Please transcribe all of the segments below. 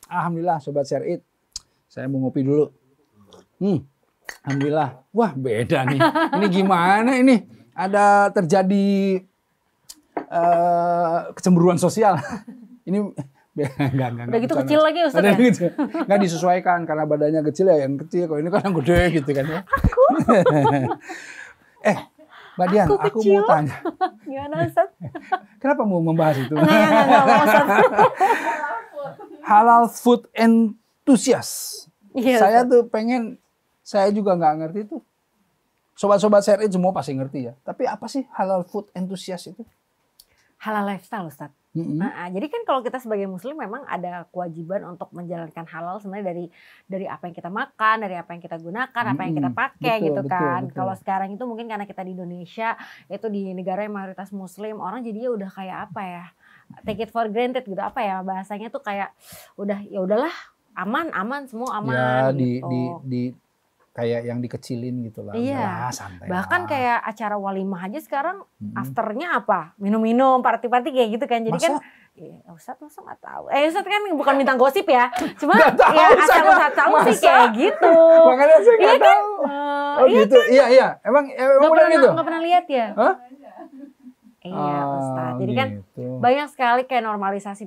Alhamdulillah Sobat Share It, saya mau ngopi dulu. Alhamdulillah, wah beda nih. Ini gimana ini? Ada terjadi kecemburuan sosial. Ini enggak. Udah gitu kecil lagi Ustaz ya? Nggak disesuaikan karena badannya kecil ya yang kecil. Kalau ini kan yang gede gitu kan ya. Mbak Dian, aku mau tanya. Gimana Ustaz? Kenapa mau membahas itu? Nggak mau Ustaz. Halal food enthusiast. Iya, Saya tuh pengen, saya juga nggak ngerti tuh. Sobat-sobat Share It semua pasti ngerti ya. Tapi apa sih halal food enthusiast itu? Halal lifestyle Ustaz. Nah, jadi kan kalau kita sebagai muslim memang ada kewajiban untuk menjalankan halal sebenarnya dari apa yang kita makan, dari apa yang kita gunakan, apa yang kita pakai gitu kan. Kalau sekarang itu mungkin karena kita di Indonesia, itu di negara yang mayoritas muslim, orang jadinya udah kayak apa ya? Take it for granted gitu, apa ya bahasanya tuh kayak udah ya udahlah aman semua aman Ya gitu. kayak yang dikecilin gitu lah. Iya. Santai Bahkan lah. kayak acara walimah aja sekarang afternya apa? Minum-minum, party-party kayak gitu kan. Jadi Masa? kan Ustadz masa nggak tahu. Ustadz kan bukan bintang gosip ya. Cuma Nggak tahu, ya asal saya. Ustadz tahu sih Masa? kayak gitu. Makanya saya nggak kan? tahu. Oh Iya gitu, iya. Emang benar gitu? Nggak pernah lihat ya? Hah? Iya Ustadz. Jadi kan gitu. banyak sekali kayak normalisasi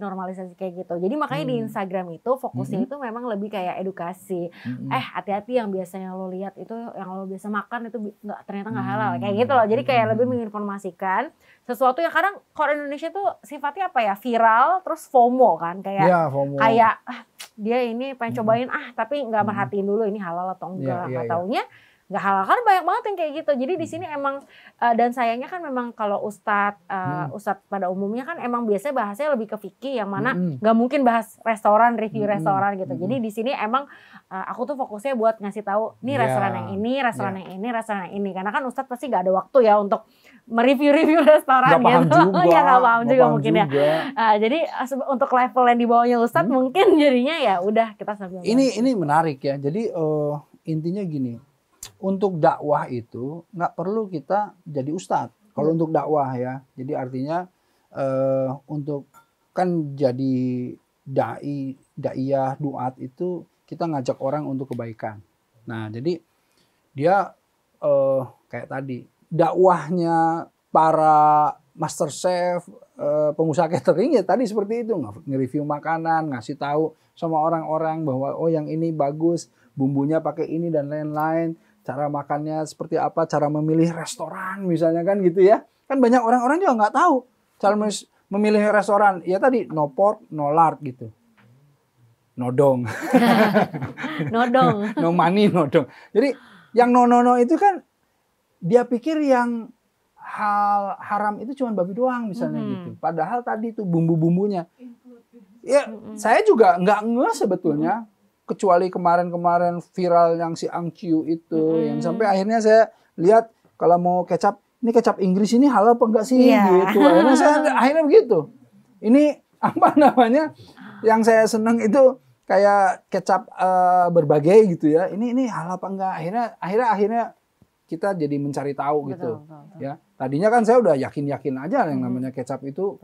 kayak gitu. Jadi makanya di Instagram itu fokusnya itu memang lebih kayak edukasi. Hati-hati yang biasanya lo lihat itu yang lo biasa makan itu ternyata nggak halal kayak gitu loh. Jadi kayak lebih menginformasikan sesuatu yang kadang kalau Indonesia tuh sifatnya apa ya, viral terus FOMO kan, kayak Ya, FOMO. kayak dia ini pengen cobain tapi nggak merhatiin dulu ini halal atau enggak. Nggak taunya nggak halal, kan banyak banget yang kayak gitu. Jadi di sini emang dan sayangnya kan memang kalau ustadz pada umumnya kan emang biasanya bahasanya lebih ke fikih yang mana nggak mungkin bahas restoran, review restoran gitu. Jadi di sini emang aku tuh fokusnya buat ngasih tahu nih restoran yang ini, restoran yang ini, restoran yang ini, karena kan ustadz pasti nggak ada waktu ya untuk mereview restoran gitu. Ya nggak paham juga mungkin ya. Jadi untuk level yang di bawahnya ustadz mungkin jadinya ya udah kita sambil ini menarik ya. Jadi intinya gini. Untuk dakwah itu nggak perlu kita jadi ustadz. Kalau untuk dakwah ya, jadi artinya untuk kan jadi daiyah, duat itu kita ngajak orang untuk kebaikan. Nah jadi dia kayak tadi dakwahnya para master chef, pengusaha catering ya tadi seperti itu, nge-review makanan, ngasih tahu sama orang-orang bahwa oh yang ini bagus, bumbunya pakai ini dan lain-lain. Cara makannya seperti apa, cara memilih restoran misalnya kan gitu ya. Kan banyak orang-orang juga nggak tahu cara memilih restoran. Ya tadi no pork, no lard gitu. No dong. No money, no dong. Jadi yang no itu kan dia pikir yang hal haram itu cuma babi doang misalnya gitu. Padahal tadi tuh bumbu-bumbunya. Ya saya juga nggak ngeh sebetulnya. Kecuali kemarin-kemarin viral yang si Angciu itu, yang sampai akhirnya saya lihat kalau mau kecap, ini kecap Inggris ini halal apa enggak sih gitu. Akhirnya begitu. Ini apa namanya? Yang saya senang itu kayak kecap berbagai gitu ya. Ini halal apa enggak? Akhirnya kita jadi mencari tahu gitu. Betul. Ya. Tadinya kan saya udah yakin aja yang namanya kecap itu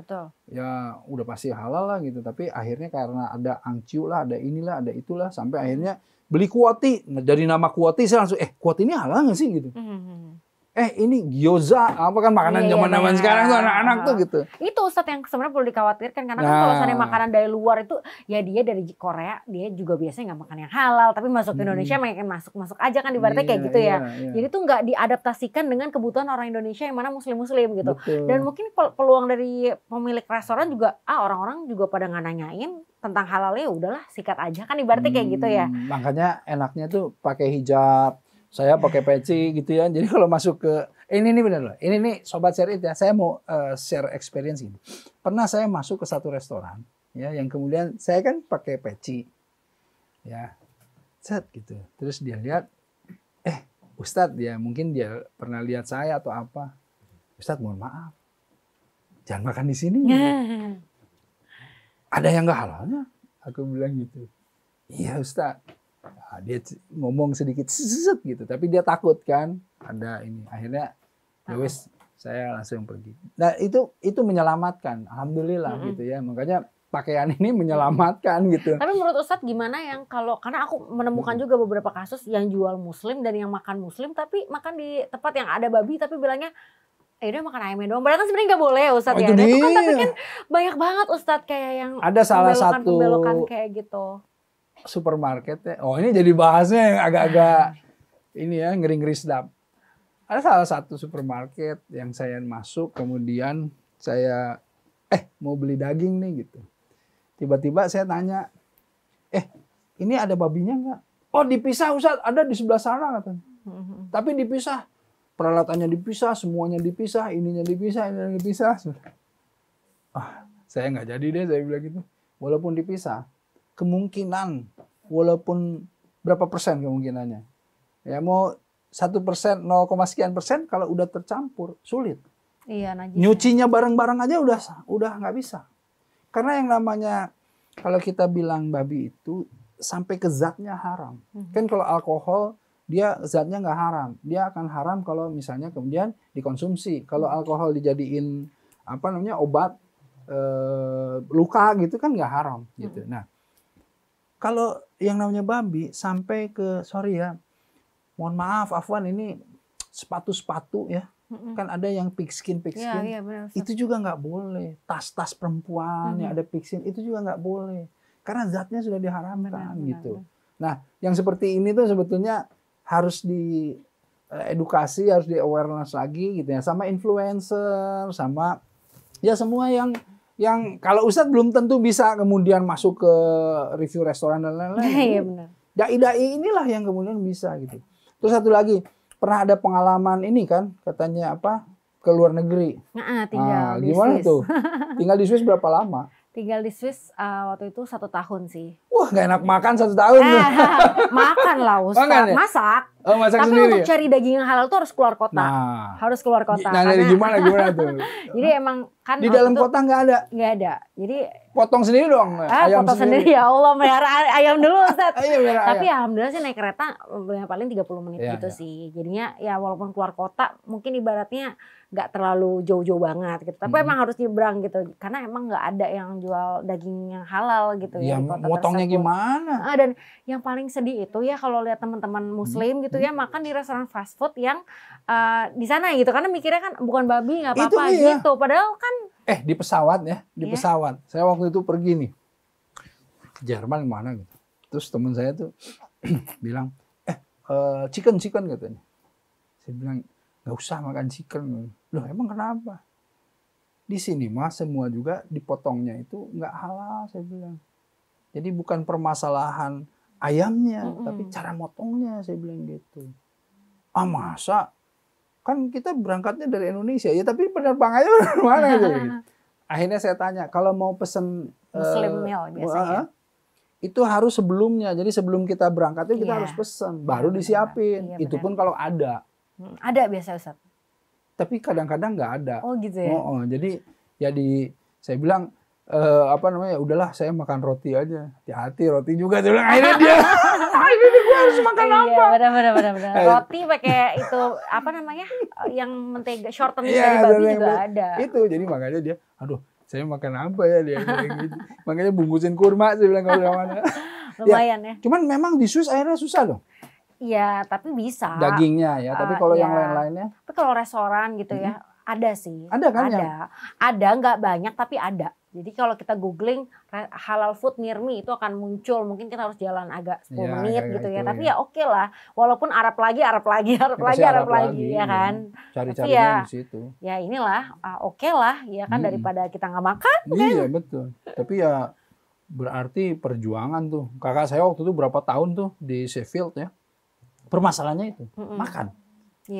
ya udah pasti halal lah gitu. Tapi akhirnya karena ada angciu lah, ada inilah, ada itulah, sampai akhirnya beli kuoti. Nah, dari nama kuoti saya langsung kuoti ini halal nggak sih gitu. Ini gyoza, apa kan makanan zaman sekarang tuh anak-anak tuh gitu. Itu Ustadz yang sebenarnya perlu dikhawatirkan, karena kan kalau misalnya makanan dari luar itu ya dia dari Korea, dia juga biasanya nggak makan yang halal, tapi masuk ke Indonesia makin masuk aja kan ibaratnya kayak gitu ya. Jadi tuh nggak diadaptasikan dengan kebutuhan orang Indonesia yang mana muslim-muslim gitu. Betul. Dan mungkin peluang dari pemilik restoran juga orang-orang juga pada nggak nanyain tentang halalnya, udahlah sikat aja kan ibaratnya kayak gitu ya. Makanya enaknya tuh pakai hijab. Saya pakai peci gitu ya. Jadi kalau masuk ke ini benar loh. Ini nih Sobat Share It ya. Saya mau share experience ini. Pernah saya masuk ke satu restoran ya, yang kemudian saya kan pakai peci. Ya. Set gitu. Terus dia lihat Ustadz ya, mungkin dia pernah lihat saya atau apa. Ustadz mohon maaf. Jangan makan di sini. Ada yang enggak halalnya? Aku bilang gitu. Iya Ustadz. Nah, dia ngomong sedikit gitu, tapi dia takut kan ada ini. Akhirnya ya wes saya langsung pergi. Nah itu menyelamatkan, alhamdulillah gitu ya. Makanya pakaian ini menyelamatkan gitu. Tapi menurut Ustadz gimana yang karena aku menemukan juga beberapa kasus yang jual muslim dan yang makan muslim tapi makan di tempat yang ada babi tapi bilangnya udah makan ayamnya doang. Padahal kan sebenarnya nggak boleh ya Ustadz ya. Itu Itu kan tapi kan banyak banget Ustadz kayak yang ada salah satu pembelokan kayak gitu. Supermarket ya. Oh ini jadi bahasnya yang agak-agak ini ya ngeri-ngeri sedap. Ada salah satu supermarket yang saya masuk kemudian saya mau beli daging nih gitu. Tiba-tiba saya tanya, ini ada babinya nggak? Oh dipisah Ustadz, ada di sebelah sana katanya. Tapi dipisah. Peralatannya dipisah, semuanya dipisah, ininya dipisah, ininya dipisah. Saya nggak jadi deh, saya bilang gitu. Walaupun dipisah, kemungkinan, walaupun berapa persen kemungkinannya? Ya mau 1%, 0, sekian persen kalau udah tercampur, sulit. Iya, najis. Nyucinya bareng-bareng aja udah nggak bisa. Karena yang namanya, kalau kita bilang babi itu, sampai ke zatnya haram. Kan kalau alkohol, dia zatnya nggak haram. Dia akan haram kalau misalnya kemudian dikonsumsi. Kalau alkohol dijadiin obat luka gitu kan nggak haram gitu. Nah, kalau yang namanya babi sampai ke mohon maaf Afwan ini sepatu-sepatu ya. Kan ada yang pigskin. Iya, itu juga nggak boleh. Tas-tas perempuan yang ada pigskin itu juga nggak boleh. Karena zatnya sudah diharamkan gitu. Nah, yang seperti ini tuh sebetulnya harus diedukasi, harus di-awareness lagi gitu ya, sama influencer, sama ya semua yang kalau Ustadz belum tentu bisa kemudian masuk ke review restoran dan lain-lain. Iya benar. Dai-dai inilah yang kemudian bisa gitu. Terus satu lagi, pernah ada pengalaman ini kan, katanya ke luar negeri. Tinggal di gimana Swiss. tuh? Tinggal di Swiss berapa lama? Tinggal di Swiss waktu itu 1 tahun sih. Wah, gak enak makan 1 tahun. Makan lah Ustaz. Makan ya? Masak. Masak tapi sendiri untuk cari daging yang halal tuh harus keluar kota. Nah. Harus keluar kota. Nah, dari gimana tuh? Jadi emang kan di dalam kota nggak ada? Nggak ada. Jadi potong sendiri dong. Ayam potong sendiri ya Allah, melihara ayam dulu Ustaz. Tapi ayam. alhamdulillah sih naik kereta paling 30 menit gitu sih. Jadinya ya walaupun keluar kota mungkin ibaratnya nggak terlalu jauh-jauh banget gitu. Tapi emang harus nyebrang gitu. Karena emang nggak ada yang jual daging yang halal gitu ya di kota motongnya tersebut. Gimana? Dan yang paling sedih itu ya kalau lihat teman-teman muslim gitu ya makan di restoran fast food yang di sana gitu. Karena mikirnya kan bukan babi nggak apa-apa gitu. Padahal kan di pesawat ya, pesawat. Saya waktu itu pergi nih ke Jerman mana gitu. Terus teman saya tuh bilang, chicken katanya. Saya bilang, nggak usah makan chicken. Loh emang kenapa? Di sini mah semua juga dipotongnya itu nggak halal, saya bilang. Jadi bukan permasalahan ayamnya, tapi cara motongnya, saya bilang gitu. Masa? Kan kita berangkatnya dari Indonesia, ya tapi penerbangannya dari mana gitu. Akhirnya saya tanya, kalau mau pesen Muslim meal biasanya. Itu harus sebelumnya. Jadi sebelum kita berangkat itu kita harus pesen, baru disiapin. Itu pun kalau ada. Ada biasa Ustaz. Tapi kadang-kadang nggak ada. Oh gitu ya. Jadi ya saya bilang udahlah saya makan roti aja. Hati-hati roti juga. Akhirnya dia gue harus makan apa? Benar. Roti pakai itu yang mentega shorten dari babi juga ada. Itu jadi makanya dia, aduh saya makan apa ya dia gitu. Makanya bungkusin kurma saya bilang kalau mana. Lumayan ya. Cuman memang di Swiss akhirnya susah loh. Iya, tapi bisa. Dagingnya ya, tapi kalau yang lain-lainnya. Tapi kalau restoran gitu ya, ada sih. Ada kan? Ada, nggak banyak tapi ada. Jadi kalau kita googling halal food near me itu akan muncul. Mungkin kita harus jalan agak 10 menit gitu ya. Tapi ya oke lah. Walaupun Arab lagi ya kan. Cari-carinya di situ. Ya inilah oke lah ya kan daripada kita nggak makan. Iya betul. Tapi ya berarti perjuangan tuh. Kakak saya waktu itu berapa tahun tuh di Sheffield ya. Permasalahannya itu makan.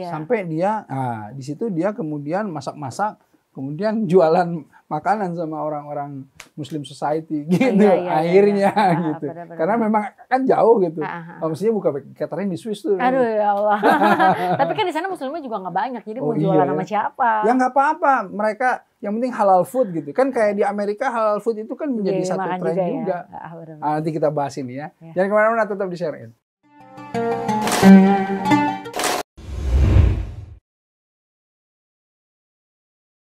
Sampai dia di situ dia kemudian masak-masak, kemudian jualan makanan sama orang-orang Muslim Society gitu. Akhirnya gitu. Benar. Karena memang kan jauh gitu. Mestinya buka catering di Swiss tuh. Aduh ya Allah. Tapi kan di sana Muslimnya juga nggak banyak. Jadi mau jualan sama siapa? Ya nggak apa-apa. Mereka yang penting halal food gitu. Kan kayak di Amerika halal food itu kan menjadi satu tren juga. Nanti kita bahas ini ya. Jangan kemana-mana, tetap di Share In.